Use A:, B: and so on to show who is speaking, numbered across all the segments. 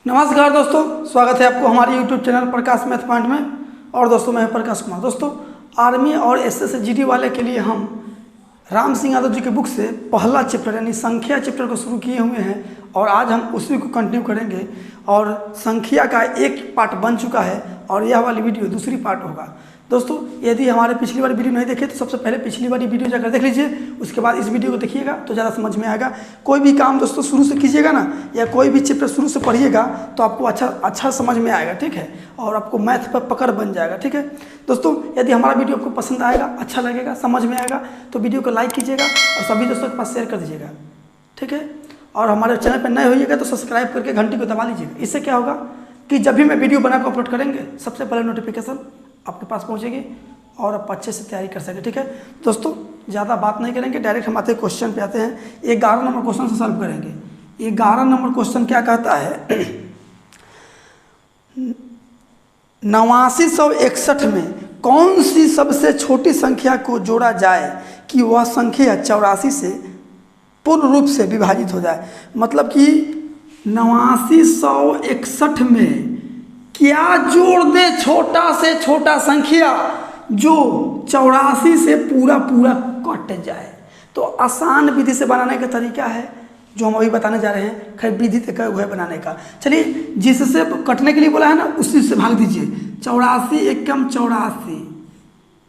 A: नमस्कार दोस्तों, स्वागत है आपको हमारे YouTube चैनल प्रकाश मैथ पॉइंट में। और दोस्तों मैं प्रकाश कुमार। दोस्तों आर्मी और एसएससी जीडी वाले के लिए हम राम सिंह यादव जी के बुक से पहला चैप्टर यानी संख्या चैप्टर को शुरू किए हुए हैं और आज हम उसी को कंटिन्यू करेंगे। और संख्या का एक पार्ट बन चुका है और यह वाली वीडियो दूसरी पार्ट होगा। दोस्तों यदि हमारे पिछली वाली वीडियो नहीं देखे तो सबसे पहले पिछली वाली वीडियो जाकर देख लीजिए, उसके बाद इस वीडियो को देखिएगा तो ज़्यादा समझ में आएगा। कोई भी काम दोस्तों शुरू से कीजिएगा ना, या कोई भी चैप्टर शुरू से पढ़िएगा तो आपको अच्छा समझ में आएगा, ठीक है, और आपको मैथ पर पकड़ बन जाएगा, ठीक है। दोस्तों यदि हमारा वीडियो आपको पसंद आएगा, अच्छा लगेगा, समझ में आएगा तो वीडियो को लाइक कीजिएगा और सभी दोस्तों के पास शेयर कर दीजिएगा, ठीक है। और हमारे चैनल पर नए होइएगा तो सब्सक्राइब करके घंटी को दबा लीजिएगा। इससे क्या होगा कि जब भी मैं वीडियो बनाकर अपलोड करेंगे सबसे पहले नोटिफिकेशन आपके पास पहुँचेगी और आप अच्छे से तैयारी कर सकें, ठीक है। दोस्तों ज़्यादा बात नहीं करेंगे, डायरेक्ट हम आते क्वेश्चन पे आते हैं। 11 नंबर क्वेश्चन से सॉल्व करेंगे। 11 नंबर क्वेश्चन क्या कहता है 8961 में कौन सी सबसे छोटी संख्या को जोड़ा जाए कि वह संख्या 84 से पूर्ण रूप से विभाजित हो जाए। मतलब कि 8961 में क्या जोड़ दे छोटा से छोटा संख्या जो 84 से पूरा कट जाए। तो आसान विधि से बनाने का तरीका है जो हम अभी बताने जा रहे हैं। खैर विधि तक है बनाने का। चलिए जिससे कटने के लिए बोला है ना उसी से भाग दीजिए। 84 एकम 84,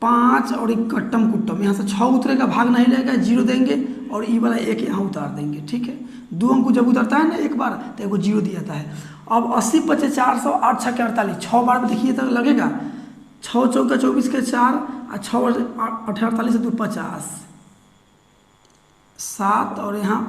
A: 5 और एक कट्टम कुट्टम, यहाँ से 6 उतरेगा, भाग नहीं रहेगा, 0 देंगे और ई वाला 1 यहाँ उतार देंगे, ठीक है। 2 अंक जब उतरता है ना एक बार तो एगो 0 दिया जाता है। अब 80 × 400, 8 × 6 = 48, 6 बार में देखिए तो लगेगा 6 × 4 = 24 के 4 और 6 × 8 = 48 से 2 = 50, 7 और यहाँ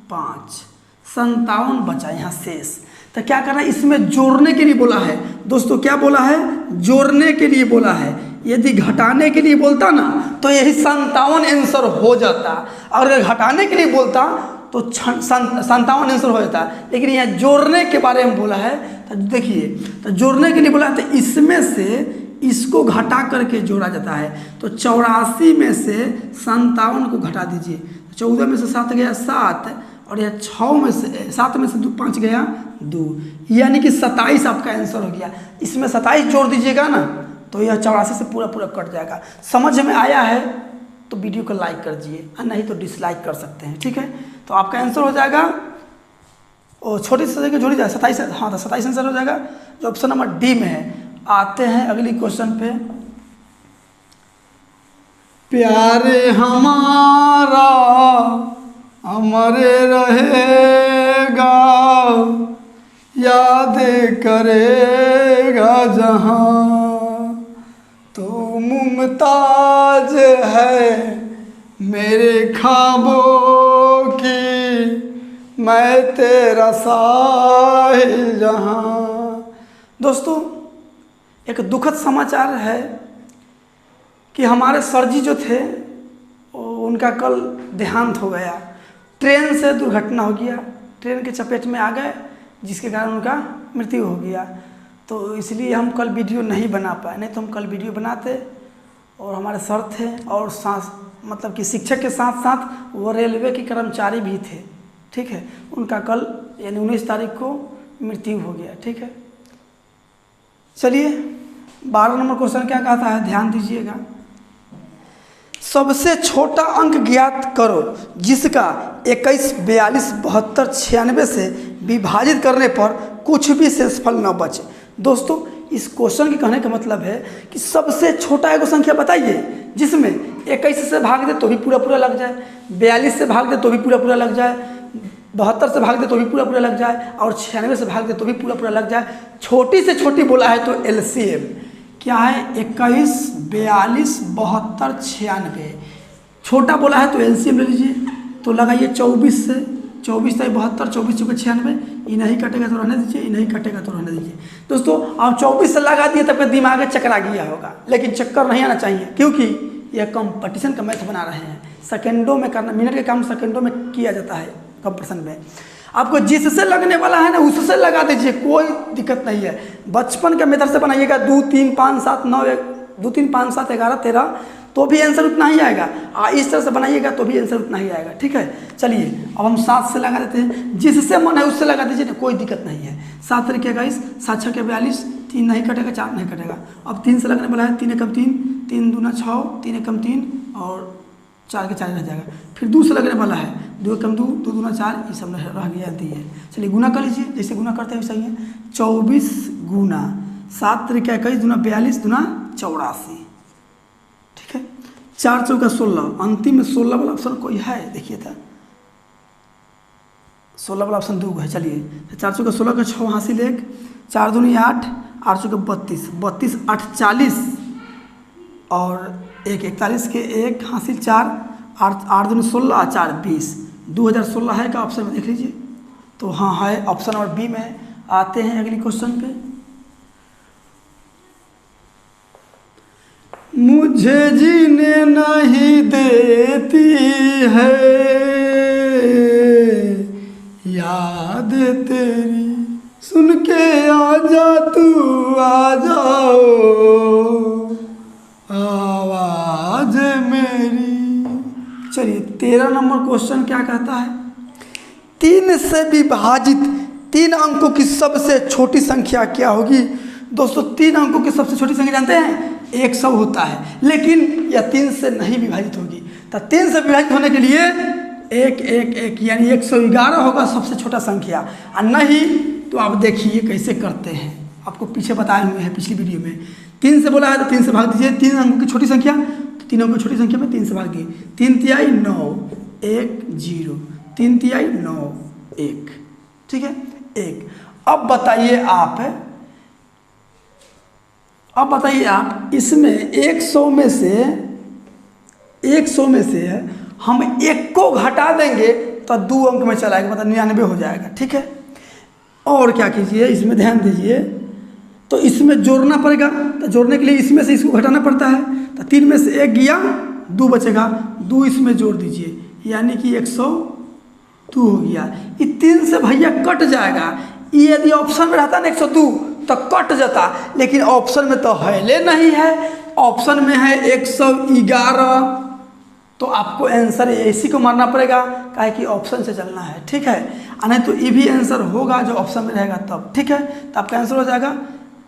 A: 5, 57 बचा यहाँ शेष। तो क्या करना है, इसमें जोड़ने के लिए बोला है दोस्तों। क्या बोला है? जोड़ने के लिए बोला है। यदि घटाने के लिए बोलता ना तो यही 57 आंसर हो जाता, और अगर घटाने के लिए बोलता तो 57 आंसर हो जाता। लेकिन यहाँ जोड़ने के बारे में बोला है तो देखिए, तो जोड़ने के लिए बोला है तो इसमें से इसको घटा करके जोड़ा जाता है। तो 84 में से 57 को घटा दीजिए। 14 में से 7 गया 7 और यह 7 में से 5 गया 2, यानी कि 27 आपका आंसर हो गया। इसमें 27 जोड़ दीजिएगा ना तो यह 84 से पूरा कट जाएगा। समझ में आया है तो वीडियो को लाइक कर दीजिए, नहीं तो डिसलाइक कर सकते हैं, ठीक है। तो आपका आंसर हो जाएगा और छोटी सी जगह जोड़ी जाए 27। हाँ तो 27 आंसर हो जाएगा जो ऑप्शन नंबर डी में है। आते हैं अगली क्वेश्चन पे। प्यारे हमारा हमारे रहेगा, याद करेगा जहाँ, तो मुमताज है मेरे ख्वाबों की, मैं तेरा साहिल जहाँ। दोस्तों एक दुखद समाचार है कि हमारे सर जी जो थे उनका कल देहांत हो गया। ट्रेन से दुर्घटना हो गया, ट्रेन के चपेट में आ गए जिसके कारण उनका मृत्यु हो गया। तो इसलिए हम कल वीडियो नहीं बना पाए, नहीं तो हम कल वीडियो बनाते। और हमारे सर थे और मतलब कि शिक्षक के साथ साथ वो रेलवे के कर्मचारी भी थे, ठीक है। उनका कल यानी 19 तारीख को मृत्यु हो गया, ठीक है। चलिए 12 नंबर क्वेश्चन क्या कहता है, ध्यान दीजिएगा। सबसे छोटा अंक ज्ञात करो जिसका 21, 42, 72, 96 से विभाजित करने पर कुछ भी शेषफल न बचे। दोस्तों इस क्वेश्चन के कहने का मतलब है कि सबसे छोटा एगो संख्या बताइए जिसमें 21 से भाग दे तो भी पूरा लग जाए, 42 से भाग दे तो भी पूरा लग जाए, 72 से भाग दे तो भी पूरा लग जाए, और 96 से भाग दे तो भी पूरा लग जाए। छोटी से छोटी बोला है तो एलसीएम क्या है 21, 42, 72, 96। छोटा बोला है तो एलसीएम ले लीजिए। तो लगाइए 24 से 24 से 72, 24 चौके 96, ये नहीं कटेगा तो रहने दीजिए, ये नहीं कटेगा तो रहने दीजिए। दोस्तों आप 24 से लगा दिए तब दिमाग में चक्कर आ गया होगा, लेकिन चक्कर नहीं आना चाहिए क्योंकि यह कंपटीशन का मैथ बना रहे हैं। सेकंडों में करना, मिनट के काम सेकंडों में किया जाता है कंपटीशन में। आपको जिससे लगने वाला है ना उससे लगा दीजिए, कोई दिक्कत नहीं है। बचपन के मेथड से बनाइएगा 2 3 5 7 9 1 2 3 5 7 11 13 तो भी आंसर उतना ही आएगा, इस तरह से बनाइएगा तो भी आंसर उतना ही आएगा। ठीक है, चलिए अब हम 7 से लगा देते हैं, जिससे मन है उससे लगा दीजिए ना, कोई दिक्कत नहीं है। 7 तरीके का 7 6 के 42, 3 नहीं कटेगा, 4 नहीं कटेगा। अब 3 से लगने वाला है, 3 एकम 3, 3 दूना 6, 3 एकम 3 और 4 के 4 रह जाएगा। फिर 2 से लगने वाला है, 2 एकम 2, 2 दूना 4, ये सब रह गया है। चलिए गुना कर लीजिए, जैसे गुना करते हैं वैसा ही है। 24 गुना 7 तरीका 21 दूना 42 दूना 84। ठीक है, 4 चौका 16, अंतिम में 16 वाला ऑप्शन कोई है, देखिए था 16 वाला ऑप्शन 2 है। चलिए 4 चौका 16 का 6 हासिल 1, 4 दूनी 8, 8 चौका 32, 32 8 40 और 1 41 के 1 हासिल 4, 8 दूनी 16, 4 20। 2016 है का ऑप्शन में देख लीजिए, तो हाँ है, ऑप्शन नंबर बी में। आते हैं अगली क्वेश्चन पे। मुझे जीने नहीं देती है याद तेरी, सुन के आजा तू आ जाओ आवाज मेरी। चलिए 13 नंबर क्वेश्चन क्या कहता है, 3 से विभाजित 3 अंकों की सबसे छोटी संख्या क्या होगी। दोस्तों 3 अंकों की सबसे छोटी संख्या जानते हैं 100 होता है, लेकिन यह 3 से नहीं विभाजित होगी। तो 3 से विभाजित होने के लिए 1 1 1 यानी 111 होगा सबसे छोटा संख्या, और नहीं तो आप देखिए कैसे करते हैं, आपको पीछे बताए हुए हैं पिछली वीडियो में। 3 से बोला है तो 3 से भाग दीजिए, 3 अंकों की छोटी संख्या, तो 3 अंकों की छोटी संख्या में 3 से भाग दिए। 3 तिहाई 9 1 0, 3 तिहाई 9 1। ठीक है 1। अब बताइए आप इसमें 100 में से हम 1 को घटा देंगे तो 2 अंक में चला आएगा, मतलब 99 हो जाएगा। ठीक है, और क्या कीजिए, इसमें ध्यान दीजिए, तो इसमें जोड़ना पड़ेगा, तो जोड़ने के लिए इसमें से इसको घटाना पड़ता है। तो 3 में से 1 गया, 2 बचेगा, 2 इसमें जोड़ दीजिए, यानी कि 102 हो गया। ये 3 से भैया कट जाएगा, ये यदि ऑप्शन में रहता ना 102 तो कट जाता, लेकिन ऑप्शन में तो है नहीं है, ऑप्शन में है 111, तो आपको आंसर इसी को मारना पड़ेगा, काहे कि ऑप्शन से चलना है। ठीक है, नहीं तो ये भी आंसर होगा जो ऑप्शन में रहेगा तब। ठीक है, तो आपका आंसर हो जाएगा।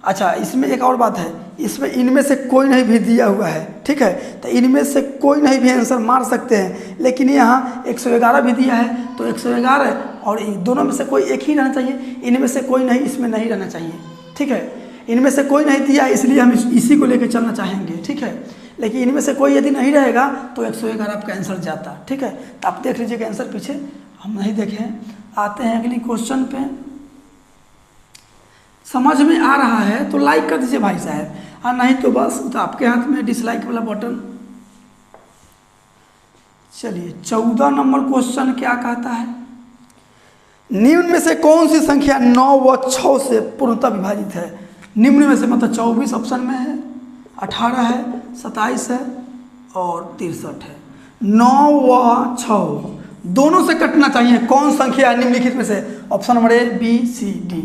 A: अच्छा, इसमें एक और बात है, इसमें इनमें से कोई नहीं भी दिया हुआ है। ठीक है, तो इनमें से कोई नहीं भी आंसर मार सकते हैं, लेकिन यहाँ 111 भी दिया है, तो 111 और दोनों में से कोई एक ही रहना चाहिए, इनमें से कोई नहीं इसमें नहीं रहना चाहिए। ठीक है, इनमें से कोई नहीं दिया, इसलिए हम इसी को लेकर चलना चाहेंगे। ठीक है, लेकिन इनमें से कोई यदि नहीं रहेगा तो 111 आपका आंसर जाता। ठीक है, तो आप देख लीजिएगा आंसर, पीछे हम नहीं देखे हैं। आते हैं अगली क्वेश्चन पे। समझ में आ रहा है तो लाइक कर दीजिए भाई साहब, और नहीं तो बस तो आपके हाथ में डिसलाइक वाला बटन। चलिए 14 नंबर क्वेश्चन क्या कहता है, निम्न में से कौन सी संख्या 9 व 6 से पूर्णतः विभाजित है। निम्न में से मतलब 24 ऑप्शन में है, 18 है, 27 है और 63 है। 9 व 6 दोनों से कटना चाहिए, कौन संख्या है निम्नलिखित में से, option number A B C D.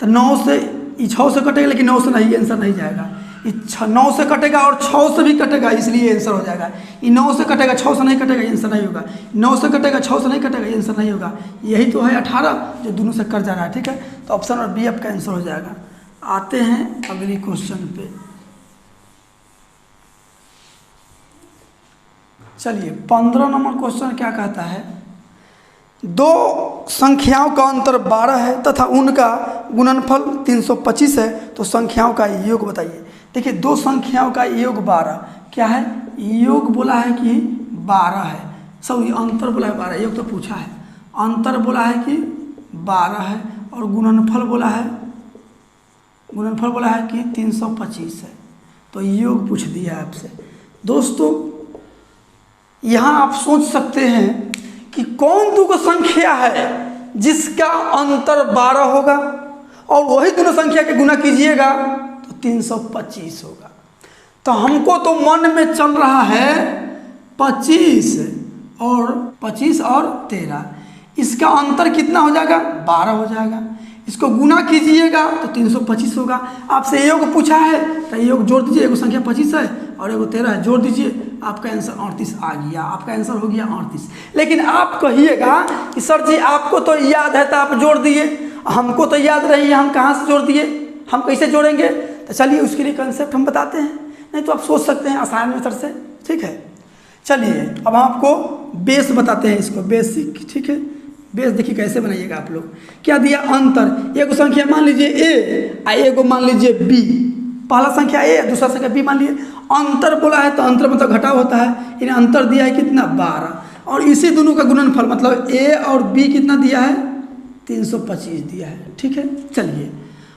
A: तो 9 से 6 से कटेगा, लेकिन 9 से नहीं, आंसर नहीं जाएगा। 9 से कटेगा और 6 से भी कटेगा, इसलिए आंसर हो जाएगा। ये 9 से कटेगा 6 से नहीं कटेगा, आंसर नहीं होगा। 9 से कटेगा 6 से नहीं कटेगा, आंसर नहीं होगा। यही तो है 18 जो दोनों से कट जा रहा है। ठीक है, तो ऑप्शन नंबर बी आपका आंसर हो जाएगा। आते हैं अगली क्वेश्चन पे। चलिए 15 नंबर क्वेश्चन क्या कहता है, 2 संख्याओं का अंतर 12 है तथा उनका गुणनफल 325 है, तो संख्याओं का योग बताइए। देखिए 2 संख्याओं का योग 12 क्या है, योग बोला है कि 12 है, सॉरी अंतर बोला है 12, योग तो पूछा है, अंतर बोला है कि 12 है और गुणनफल बोला है कि 325 है, तो योग पूछ दिया है आपसे। दोस्तों यहाँ आप सोच सकते हैं कि कौन 2 संख्या है जिसका अंतर 12 होगा और वही दोनों संख्या के गुना कीजिएगा तो 325 होगा। तो हमको तो मन में चल रहा है 25 और 13, इसका अंतर कितना हो जाएगा, 12 हो जाएगा। इसको गुना कीजिएगा तो 325 होगा। आपसे योग पूछा है तो योग जोड़ दीजिए, एक संख्या 25 है और एगो 13 है, जोड़ दीजिए, आपका आंसर 38 आ गया। आपका आंसर हो गया 38। लेकिन आप कहिएगा कि सर जी आपको तो याद है तो आप जोड़ दिए, हमको तो याद नहीं है, हम कहाँ से जोड़ दिए, हम कैसे जोड़ेंगे? तो चलिए उसके लिए कंसेप्ट हम बताते हैं, नहीं तो आप सोच सकते हैं आसान मेथड से। ठीक है, चलिए अब हम आपको बेस बताते हैं, इसको बेसिक। ठीक है, बेस देखिए कैसे बनाइएगा आप लोग। क्या दिया? अंतर। एगो संख्या मान लीजिए ए और एगो मान लीजिए बी। पहला संख्या ए, दूसरा संख्या बी मान लीजिए। अंतर बोला है तो अंतर मतलब घटाव होता है। इन्हें अंतर दिया है कितना? 12। और इसी दोनों का गुणनफल मतलब ए और बी कितना दिया है? 325 दिया है। ठीक है, चलिए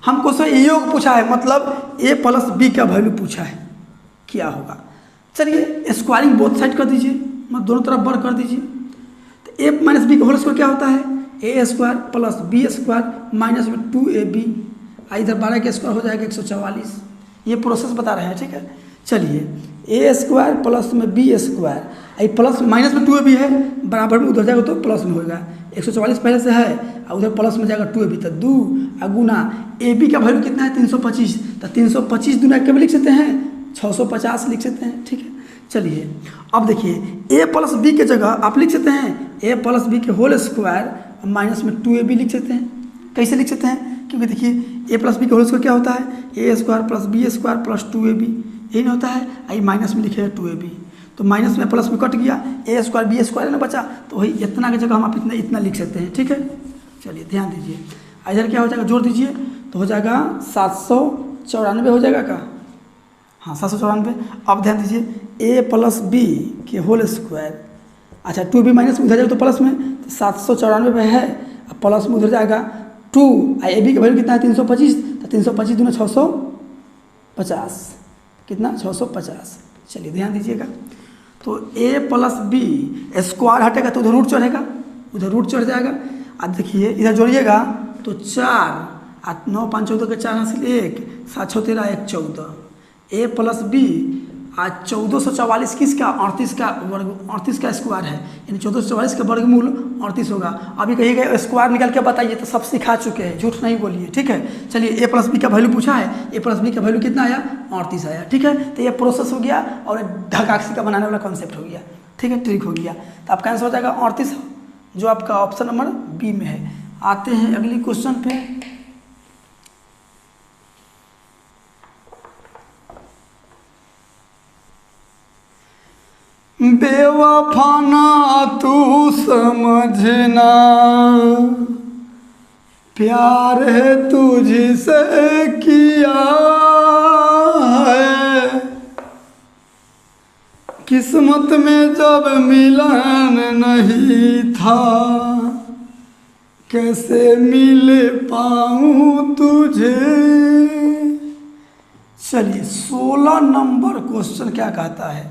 A: हमको सर योग पूछा है, मतलब ए प्लस बी का वैल्यू पूछा है, क्या होगा? चलिए स्क्वायरिंग बोथ साइड कर दीजिए, मतलब दोनों तरफ वर्ग कर दीजिए। तो ए माइनस बी का होल स्क्वायर क्या होता है? A square plus B square minus में 2ab, इधर 12 का स्क्वायर हो जाएगा 144। ये प्रोसेस बता रहे हैं। ठीक है, चलिए ए स्क्वायर प्लस में बी स्क्वायर, आई प्लस माइनस में 2ab है, बराबर में उधर जाएगा तो प्लस में होगा। 144 पहले से है और उधर प्लस में जाएगा 2ab, तो 2 गुना ए बी का वैल्यू कितना है? 325। तो 325 दुना के भी लिख सकते हैं, 650 लिख सकते हैं। ठीक है, चलिए अब देखिए ए प्लस बी के जगह आप लिख सकते हैं ए प्लस बी के होल स्क्वायर माइनस में 2ab लिख सकते हैं। कैसे लिख सकते हैं? क्योंकि देखिए ए प्लस बी का होल स्क्वायर क्या होता है? A square plus B square plus 2ab, यही नहीं होता है? आई माइनस में लिखे 2ab, तो माइनस में प्लस में कट गया, ए स्क्वायर बी स्क्वायर ना बचा, तो वही इतना की जगह हम आप इतना इतना लिख सकते हैं। ठीक है, चलिए ध्यान दीजिए, इधर क्या हो जाएगा? जोड़ दीजिए तो हो जाएगा 794 हो जाएगा का? हाँ 794। अब ध्यान दीजिए ए प्लस बी के होल स्क्वायर, अच्छा 2b माइनस में उधर जाएगा तो प्लस में, तो 794 पे है, अब प्लस में उधर जाएगा 2, ए बी का वैल्यू कितना है? 325, तो 325 दूना 650, कितना? 650। चलिए ध्यान दीजिएगा, तो ए प्लस बी स्क्वायर हटेगा तो उधर रूट चढ़ेगा, उधर रूट चढ़ जाएगा। अब देखिए इधर जोड़िएगा तो 4 और 9 5 14 के 4 हासिल 1, 7 6 13 1 14। ए प्लस बी आज 1444 किसका? 38 का वर्ग, 38 का स्क्वायर है, यानी 1444 का वर्गमूल 38 होगा। अभी कहिएगा स्क्वायर निकाल के बताइए, तो सब सिखा चुके हैं, झूठ नहीं बोलिए। ठीक है, चलिए ए प्लस बी का वैल्यू पूछा है, ए प्लस बी का वैल्यू कितना आया? 38 आया। ठीक है, तो ये प्रोसेस हो गया और ढकाक्षी का बनाने वाला कॉन्सेप्ट हो गया। ठीक है, ट्रिक हो गया। तो आपका आंसर हो जाएगा 38, जो आपका ऑप्शन नंबर बी में है। आते हैं अगली क्वेश्चन पे। बेवफा ना तू समझना, प्यार है तुझसे किया है, किस्मत में जब मिलन नहीं था, कैसे मिल पाऊँ तुझे। चलिए 16 नंबर क्वेश्चन क्या कहता है?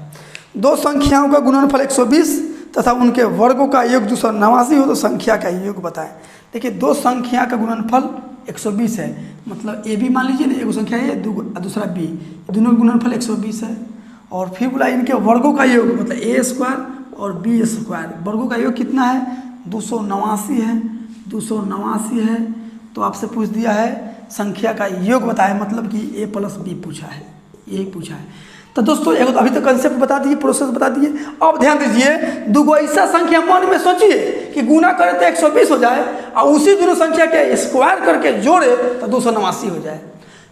A: दो संख्याओं का गुणनफल 120 तथा उनके वर्गों का योग 289 हो तो संख्या का योग बताएं। देखिए दो संख्या का गुणनफल 120 है, मतलब ए बी मान लीजिए ना, एक संख्या है दूसरा बी, दोनों का गुणनफल 120 है। और फिर बोला इनके वर्गों का योग, मतलब ए स्क्वायर और बी स्क्वायर, वर्गों का योग कितना है? 289 है, 289 है। तो आपसे पूछ दिया है संख्या का योग बताए, मतलब कि ए प्लस बी पूछा है, यही पूछा है। तो दोस्तों एक तो अभी तो कंसेप्ट बता दिए, प्रोसेस बता दिए। अब ध्यान दीजिए, दो ऐसा संख्या मन में सोचिए कि गुना करे तो 120 हो जाए और उसी दोनों संख्या के स्क्वायर करके जोड़े तो 289 हो जाए।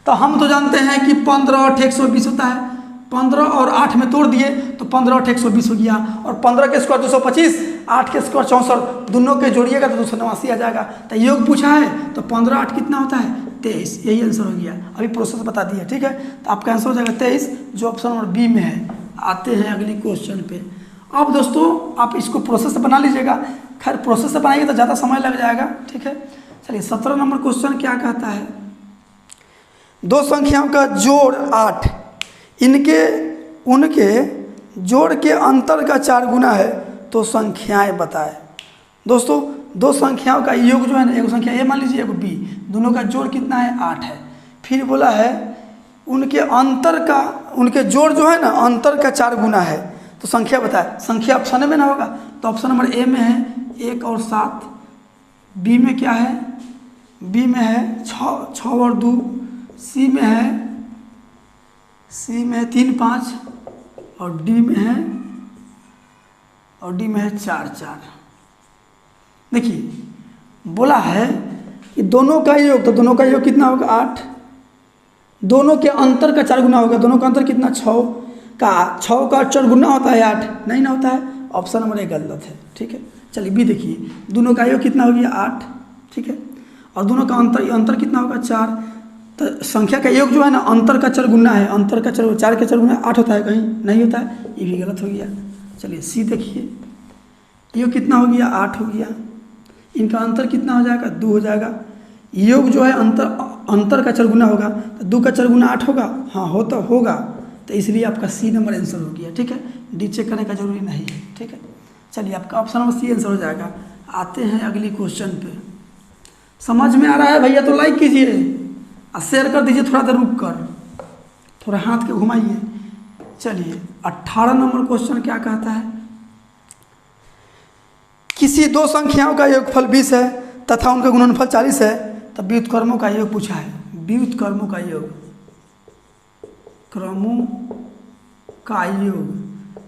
A: तो हम तो जानते हैं कि 15 और 120 होता है, 15 और 8 में तोड़ दिए तो 15 और 120 हो गया, और 15 के स्क्वायर 225, 8 के स्क्वायर 64, दोनों के जोड़िएगा तो 289 आ जाएगा। तो योग पूछा है तो 15 8 कितना होता है? 23, यही आंसर हो गया। अभी प्रोसेस बता दिया। ठीक है, तो आपका आंसर हो जाएगा 23, जो ऑप्शन नंबर बी में है। आते हैं अगली क्वेश्चन पे। अब दोस्तों आप इसको प्रोसेस से बना लीजिएगा, खैर प्रोसेस से बनाइए तो ज़्यादा समय लग जाएगा। ठीक है, चलिए 17 नंबर क्वेश्चन क्या कहता है? दो संख्याओं का जोड़ 8, इनके उनके जोड़ के अंतर का 4 गुना है तो संख्याएं बताएं। दोस्तों दो संख्याओं का योग जो है ना, एक संख्या ए मान लीजिए, एक बी, दोनों का जोड़ कितना है? 8 है। फिर बोला है उनके अंतर का, उनके जोड़ जो है ना अंतर का 4 गुना है तो संख्या बताए। संख्या ऑप्शन में ना होगा तो ऑप्शन नंबर ए में है 1 और 7, बी में क्या है? बी में है 6 और 2, सी में है 3 5, और डी में है 4 4। देखिए बोला है कि दोनों का योग, तो दोनों का योग कितना होगा 8, दोनों के अंतर का 4 गुना होगा, दोनों का अंतर कितना 6 का 4 गुना होता है 8, नहीं ना होता है, ऑप्शन नंबर ए गलत है। ठीक है, चलिए बी देखिए, दोनों का योग कितना हो गया 8, ठीक है, और दोनों का अंतर कितना होगा 4। तो संख्या का योग जो है ना अंतर का 4 गुना है, अंतर का 4 के 4 गुना 8 होता है, कहीं नहीं होता है, ये भी गलत हो गया। चलिए सी देखिए, योग कितना हो गया 8 हो गया, इनका अंतर कितना हो जाएगा 2 हो जाएगा। योग जो है अंतर का 4 गुना होगा, तो 2 का 4 गुना 8 होगा, हाँ होगा, तो इसलिए आपका सी नंबर आंसर हो गया। ठीक है, डी चेक करने का जरूरी नहीं है। ठीक है, चलिए आपका ऑप्शन नंबर सी आंसर हो जाएगा। आते हैं अगली क्वेश्चन पे। समझ में आ रहा है भैया तो लाइक कीजिए और शेयर कर दीजिए, थोड़ा देर रुक कर, थोड़ा हाथ के घुमाइए। चलिए 18 नंबर क्वेश्चन क्या कहता है, किसी दो संख्याओं का योगफल 20 है तथा उनका गुणनफल 40 है, तो व्युत्क्रमों का योग पूछा है। व्युत्क्रमों का योग, क्रमों का योग,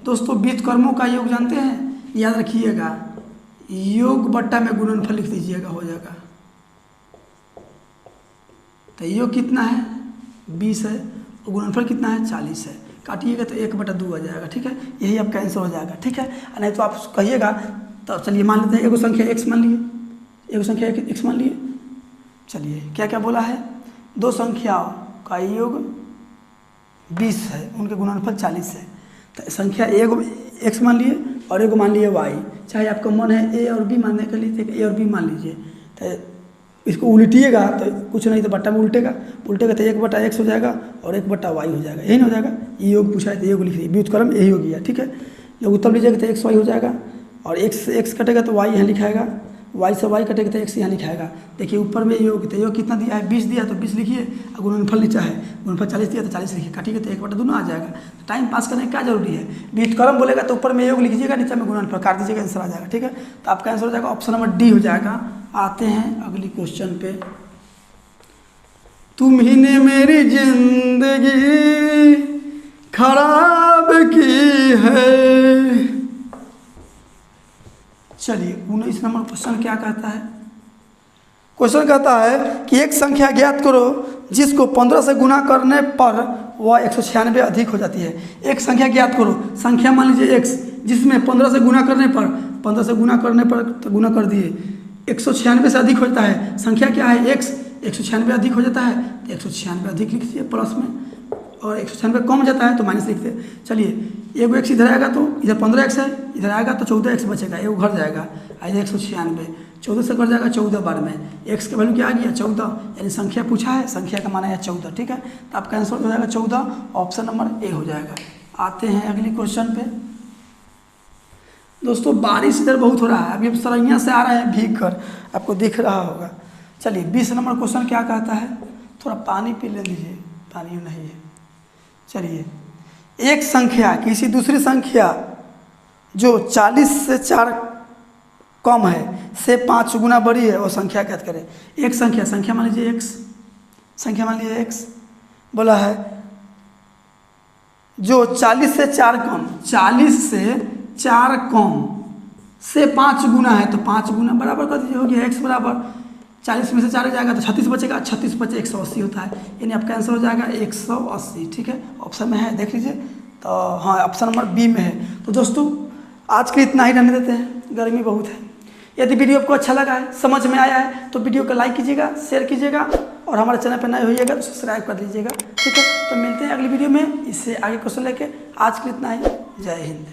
A: दोस्तों व्युत्क्रमों का योग जानते हैं, याद रखिएगा, योग बट्टा में गुणनफल लिख दीजिएगा, हो जाएगा। तो योग कितना है 20 है और गुणनफल कितना है 40 है, काटिएगा तो 1/2 आ जाएगा। ठीक है, यही आपका आंसर हो जाएगा। ठीक है, नहीं तो आप कहिएगा, तो चलिए मान लेते हैं एगो संख्या x मान लिए, एगो संख्या x मान लिए। चलिए क्या क्या बोला है, दो संख्याओं का योग 20 है, उनके गुणनफल 40 है, तो संख्या एगो x मान लिए और एगो मान लिए y। चाहे आपका मन है a और b मानने के लिए, तो a और b मान लीजिए, तो इसको उल्टिएगा तो कुछ नहीं, तो बट्टा में उल्टेगा तो 1/x हो जाएगा और 1/y हो जाएगा, यही ना हो जाएगा। ये योग पूछा है तो योग लिख दिए, व्युत्क्रम यही हो गया। ठीक है, जब उत्तर लीजिएगा तो xy हो जाएगा, और x कटेगा तो y यहाँ लिखाएगा, y से y कटेगा तो x यहाँ लिखाएगा। देखिए ऊपर में योग, तो योग कितना दिया है 20 दिया तो 20 लिखिए, और गुणनफल नीचा है, गुणनफल 40 दिया तो 40 लिखिए, काटिएगा तो 1/2 आ जाएगा। तो टाइम पास करने का क्या जरूरी है, व्युत्क्रम बोलेगा तो ऊपर में योग लिखिएगा, नीचे में गुणनफल काट दीजिएगा, आंसर आ जाएगा। ठीक है, तो आपका आंसर हो जाएगा ऑप्शन नंबर डी हो जाएगा। आते हैं अगली क्वेश्चन पे। तुम ही ने मेरी जिंदगी खराब की है। चलिए 19 नंबर क्वेश्चन क्या कहता है, क्वेश्चन कहता है कि एक संख्या ज्ञात करो जिसको 15 से गुना करने पर वह 196 अधिक हो जाती है। एक संख्या ज्ञात करो, संख्या मान लीजिए x, जिसमें 15 से गुना करने पर, 15 से गुना करने पर तो गुना कर दिए, 196 से अधिक होता है। संख्या क्या है x, 196 अधिक हो जाता है तो 196 अधिक लिख दीजिए प्लस में, और 196 कम जाता है तो माइनस लिखते हैं। चलिए एगो x इधर आएगा तो इधर 15x है, इधर आएगा तो 14x बचेगा, एगो घर जाएगा, इधर 196, 14 से कर जाएगा 14 बार में, x का वैल्यू क्या आ गया 14, यानी संख्या पूछा है, संख्या का माना है 14। ठीक है, तो आपका आंसर हो जाएगा 14, ऑप्शन नंबर ए हो जाएगा। आते हैं अगली क्वेश्चन पे। दोस्तों बारिश इधर बहुत हो रहा है, अभी सरैया से आ रहे हैं भीग कर, आपको दिख रहा होगा। चलिए 20 नंबर क्वेश्चन क्या कहता है, थोड़ा पानी पी ले लीजिए, पानी नहीं है। चलिए एक संख्या किसी दूसरी संख्या जो 40 से 4 कम है से 5 गुना बड़ी है वो संख्या ज्ञात करें। एक संख्या मान लीजिए x, संख्या मान लीजिए x, बोला है जो 40 से 4 कम, 40 से 4 कम से 5 गुना है, तो 5 गुना बराबर कर दीजिए, हो गया x बराबर 40 में से 4 जाएगा तो 36 बचेगा, 36 बचे 180 होता है, यानी आपका आंसर हो जाएगा 180। ठीक है, ऑप्शन में है, देख लीजिए, तो हाँ ऑप्शन नंबर बी में है। तो दोस्तों आज के इतना ही रहने देते हैं, गर्मी बहुत है। यदि वीडियो आपको अच्छा लगा है, समझ में आया है, तो वीडियो को लाइक कीजिएगा, शेयर कीजिएगा, और हमारे चैनल पर नए होइएगा तो सब्सक्राइब कर लीजिएगा। ठीक है, तो मिलते हैं अगली वीडियो में, इससे आगे क्वेश्चन लेके। आज के लिए इतना ही, जय हिंद।